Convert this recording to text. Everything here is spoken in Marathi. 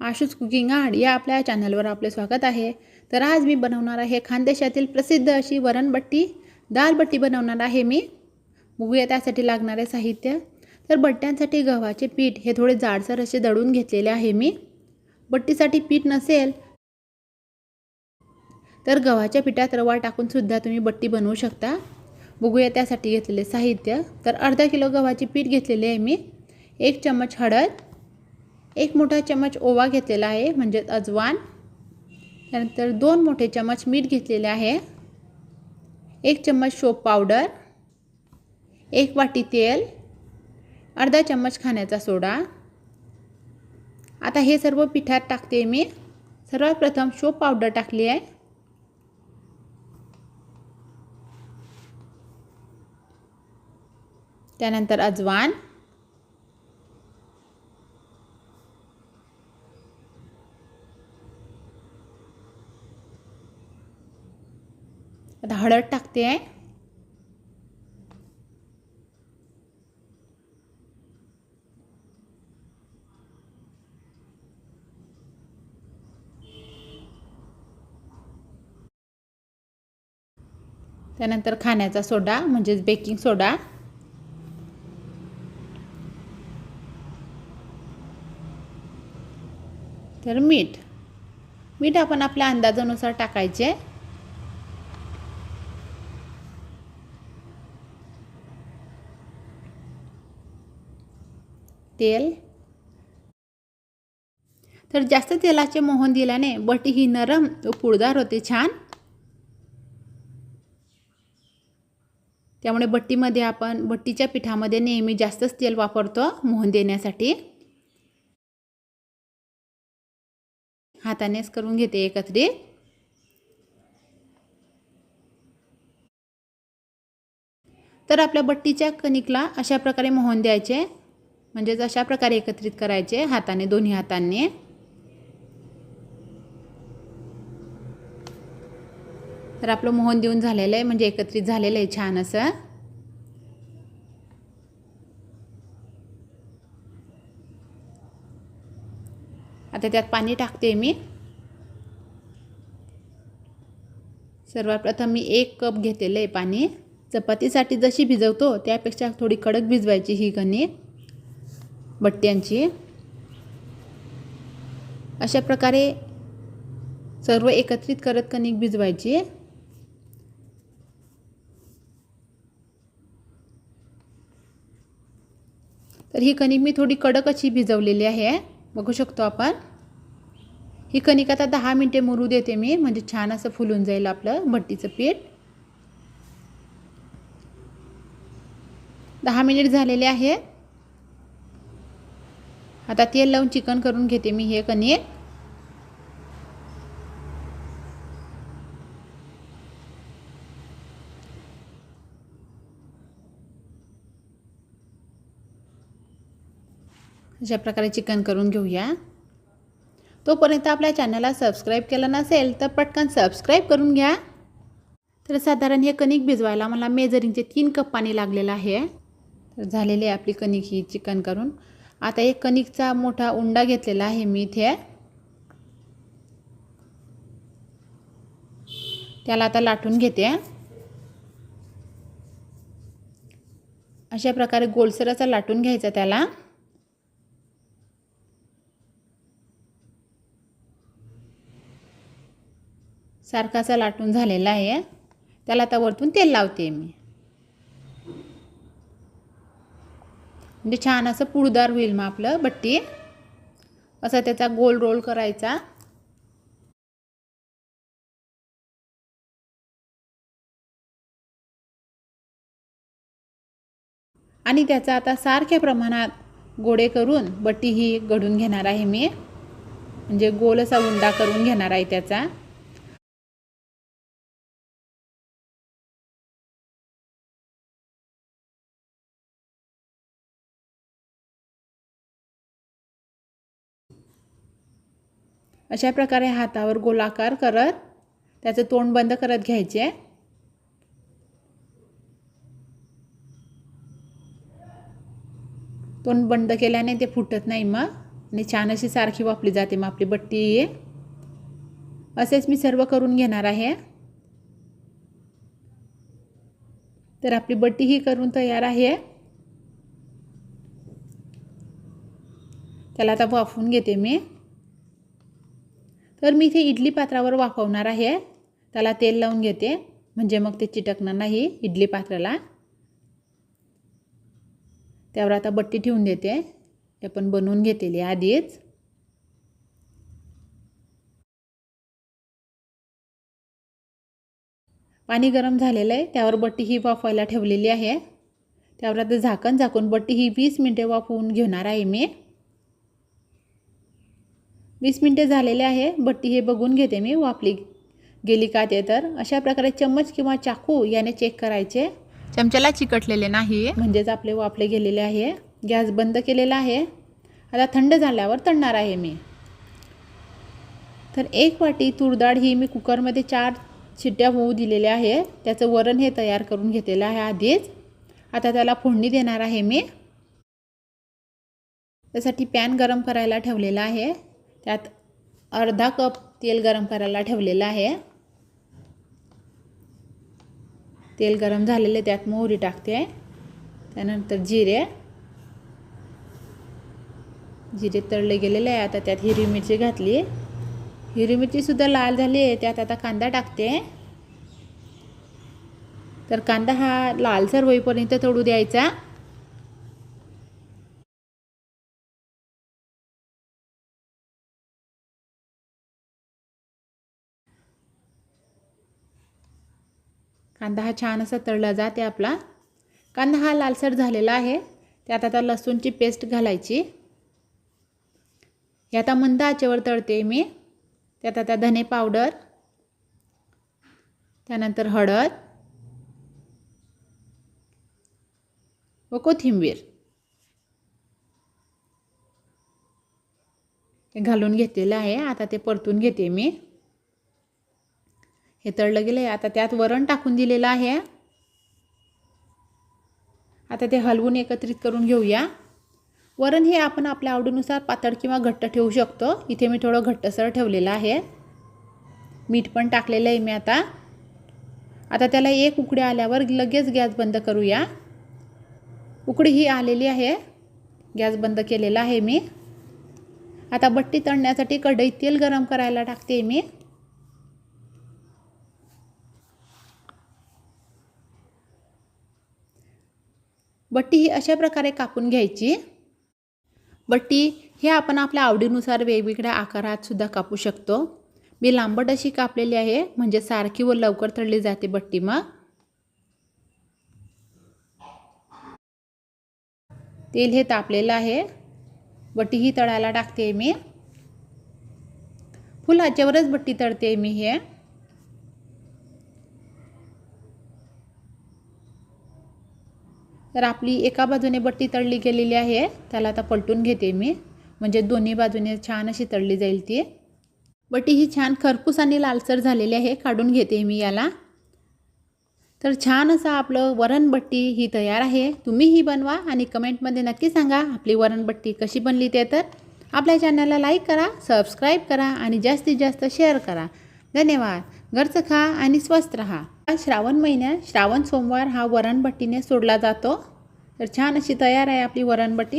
आशूच कुकिंग आर्ट या आपल्या चॅनलवर आपले स्वागत आहे। तर आज मी बनवणार आहे खानदेशातील प्रसिद्ध अशी वरणबट्टी दालबट्टी बनवणार आहे मी। बघूया त्यासाठी लागणारे साहित्य। तर बट्ट्यांसाठी गव्हाचे पीठ हे थोडे जाडसर असे दळून घेतलेले आहे मी। बट्टीसाठी पीठ नसेल तर गव्हाच्या पिठात रवा टाकून सुद्धा तुम्ही बट्टी बनवू शकता। बघूया त्यासाठी घेतलेले साहित्य। तर अर्धा किलो गव्हाचे पीठ घेतलेले आहे मी। 1 चम्मच हळद, 1 मोठा चम्मच ओवा घेतलेला आहे म्हणजे अजवान, त्यानंतर 2 मोठे चम्मच मीठ घेतलेले आहे, 1 चम्मच सोप पावडर, 1 वाटी तेल, अर्धा चम्मच खाण्याचा सोडा। आता हे सर्व पिठात टाकते मी। सर्वात प्रथम सोप पावडर टाकली आहे, त्यानंतर अजवान, आता हळद टाकते आहे, त्यानंतर खाण्याचा सोडा म्हणजे बेकिंग सोडा, तर मीठ आपण आपल्या अंदाजानुसार टाकायचे। तेल, तर जास्त तेलाचे मोहन दिल्याने बट्टी ही नरम व पुडदार होते छान। त्यामुळे बट्टीमध्ये आपण बट्टीच्या पिठामध्ये नेहमी जास्तच तेल वापरतो मोहन देण्यासाठी। हातानेच करून घेते एकत्रित। तर आपल्या बट्टीच्या कणिकला अशा प्रकारे मोहन द्यायचे, म्हणजे अशा प्रकारे एकत्रित करायचे हाताने, दोन्ही हातांनी। तर आपलं मोहन देऊन झालेलं आहे, म्हणजे एकत्रित झालेलं आहे छान असं। आता त्यात पाणी टाकते मी। सर्वात प्रथम मी 1 कप घेतलेले आहे पाणी। चपातीसाठी जशी भिजवतो त्यापेक्षा थोडी कडक भिजवायची ही कणिक बट्ट्यांची। अशा प्रकारे सर्व एकत्रित करत कणिक भिजवायची। तर ही कणिक मी थोडी कडक अशी भिजवलेली आहे, बघू शकतो आपण। ही कणिक आता 10 मिनिटे मुरू देते मी, म्हणजे छान असं फुलून जाईल आपलं बट्टीचं पीठ। 10 मिनिट झालेले आहे। आता तेल लावून चिकन करून घेते मी हे कणिक। अशा प्रकारे चिकन करून घेऊया। तोपर्यंत आपल्या चॅनलला सबस्क्राईब केलं नसेल तर पटकन सबस्क्राईब करून घ्या। तर साधारण हे कणिक भिजवायला मला मेजरिंगचे 3 कप पाणी लागलेलं आहे। तर झालेली आहे आपली कणिक ही चिकन करून। आता एक कणिकचा मोठा उंडा घेतलेला आहे मी इथे, त्याला आता लाटून घेते। अशा प्रकारे गोलसर असा लाटून घ्यायचा त्याला। सारखा असा लाटून झालेला आहे, त्याला आता वरतून तेल लावते मी, म्हणजे छान असं पुडदार होईल मग आपलं बट्टी। असा त्याचा गोल रोल करायचा। आणि त्याचा आता सारख्या प्रमाणात गोळे करून बट्टी ही गढून घेणार आहे मी, म्हणजे गोल असा उंडा करून घेणार आहे त्याचा। अशा प्रकारे हातावर गोलाकार करत त्याचं तोंड बंद करत घ्यायचे। तोंड बंद केल्याने ते फुटत नाही मग। आणि छान अशी सारखी वाफली जाते मग आपली बट्टी. असेच मी सर्व करून घेणार आहे. तर आपली बट्टी ही करून तयार आहे. त्याला आता वाफवून घेते मी. तर मी इथे इडली पात्रावर वाफवणार आहे. त्याला तेल लावून घेते म्हणजे मग ते चिटकणार नाही इडली पात्राला. त्यावर आता बट्टी ठेवून देते. आपण बनवून घेतलेली आधीच. पाणी गरम झालेलं आहे. त्यावर बट्टी ही वाफवायला ठेवलेली आहे. त्यावर आता झाकण झाकून बट्टी ही 20 मिनिटे वाफवून घेणार आहे मी. 20 मिनिटे झालेले आहे. बट्टी हे बघून घेते मी वाफली गेली का ते. तर अशा प्रकारे चम्मच किंवा चाकू याने चेक करायचे. चमच्याला चिकटलेले नाही म्हणजेच आपले वाफले गेलेले आहे. गॅस बंद केलेला आहे. आता थंड झाल्यावर तळणार आहे मी. तर 1 वाटी तूर डाळ ही मी कुकरमध्ये 4 शिट्ट्या होऊ दिलेल्या आहे. त्याचं वरण हे तयार करून घेतलेलं आहे आधीच. आता त्याला फोडणी देणार आहे मी. त्यासाठी पॅन गरम करायला ठेवलेला आहे. त्यात अर्धा कप तेल गरम करायला ठेवलेलं आहे. तेल गरम झालेले त्यात मोहरी टाकते. त्यानंतर जिरे तळले गेलेले आहे. आता त्यात हिरवी मिरची घातली. हिरवी मिरचीसुद्धा लाल झाली आहे. त्यात आता कांदा टाकते. तर कांदा हा लालसर होईपर्यंत तळू द्यायचा. कांदा हा छान असा तळला जाते आपला. कांदा हा लालसर झालेला आहे. त्यात आता लसूणची पेस्ट घालायची. हे आता मंद आचेवर तळते मी. त्यात आता धने पावडर, त्यानंतर हळद व कोथिंबीर हे घालून घेतलेलं आहे. आता ते परतून घेते मी. हे तळलं गेलं आहे. आता त्यात वरण टाकून दिलेलं आहे. आता ते हलवून एकत्रित करून घेऊया. वरण हे आपण आपल्या आवडीनुसार पातळ किंवा घट्ट ठेवू शकतो. इथे मी थोडं घट्टसर ठेवलेलं आहे. मीठ पण टाकलेलं आहे मी आता. आता त्याला एक उकळी आल्यावर लगेच गॅस बंद करूया. उकळी ही आलेली आहे. गॅस बंद केलेला आहे मी. आता बट्टी तळण्यासाठी कढईत तेल गरम करायला टाकते मी. बट्टी ही अशा प्रकारे कापून घ्यायची. बट्टी हे आपण आपल्या आवडीनुसार वेगवेगळ्या आकारात सुद्धा कापू शकतो. मी लांबट अशी कापलेली आहे म्हणजे सारखी व लवकर तळली जाते बट्टी. मग तेल हे तापलेलं आहे. बट्टी ही तळायला टाकते मी. फुल आचेवरच बट्टी तळते मी हे. तर आपली एका बाजूने बट्टी तळली गेलेली आहे. त्याला आता पलटून घेते मी म्हणजे दोन्ही बाजूने छान अशी तळली जाईल ती. बट्टी ही छान खरपूस आणि लालसर झालेली आहे. काढून घेते मी याला. तर छान असं आपलं वरण बट्टी ही तयार आहे. तुम्हीही बनवा आणि कमेंटमध्ये नक्की सांगा आपली वरण बट्टी कशी बनली ते. तर आपल्या चॅनलला लाईक करा, सबस्क्राईब करा आणि जास्तीत जास्त शेअर करा. धन्यवाद. घरचं खा आणि स्वस्थ राहा. श्रावण महिन्यात श्रावण सोमवार हा वरण बट्टीने सोडला जातो. तर छान अशी तयार आहे आपली वरण बट्टी.